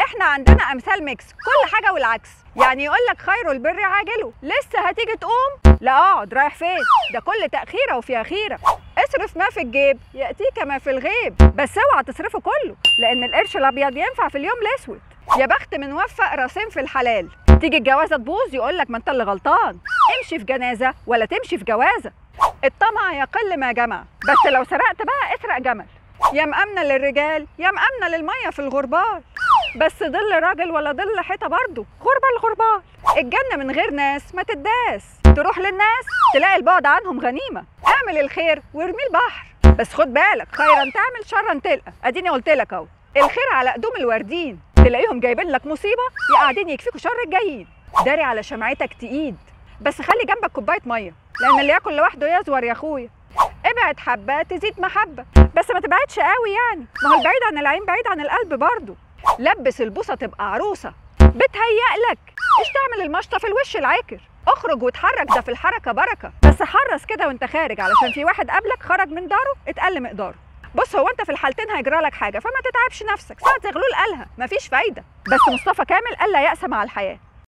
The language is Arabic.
احنا عندنا امثال ميكس، كل حاجه والعكس. يعني يقول لك خير البر عاجله، لسه هتيجي تقوم؟ لا اقعد، رايح فين؟ ده كل تاخيره وفيها خيره. اصرف ما في الجيب ياتيك ما في الغيب، بس اوعى تصرفه كله، لان القرش الابيض ينفع في اليوم الاسود. يا بخت من وفق راسين في الحلال، تيجي الجوازه تبوظ يقول لك ما انت اللي غلطان. امشي في جنازه ولا تمشي في جوازه. الطمع يقل ما جمع، بس لو سرقت بقى اسرق جمل. يا مأمنة للرجال يا مأمنة للمية في الغربال، بس ظل راجل ولا ظل حيطة برضه غربة الغربال. الجنة من غير ناس ما تداس، تروح للناس تلاقي البعد عنهم غنيمة. اعمل الخير وارمي البحر، بس خد بالك خيرا تعمل شرا تلقى. اديني قلت لك اهو، الخير على قدوم الواردين، تلاقيهم جايبين لك مصيبة يا قاعدين يكفيكوا شر الجايين. داري على شمعتك تقيد، بس خلي جنبك كوباية مية، لأن اللي ياكل لوحده يزور يا اخويا. ابعد حبة تزيد محبة، بس ما تبعدش قوي يعني، ما هو البعيد عن العين بعيد عن القلب برضه. لبس البوصة تبقى عروسة، بتهيأ لك ايش تعمل المشطة في الوش العاكر. اخرج واتحرك، ده في الحركة بركة، بس حرص كده وانت خارج، علشان في واحد قبلك خرج من داره اتقل مقداره. بص، هو انت في الحالتين هيجرى لك حاجة، فما تتعبش نفسك. سعد زغلول قالها مفيش فايدة، بس مصطفى كامل قال لا يأس مع الحياة.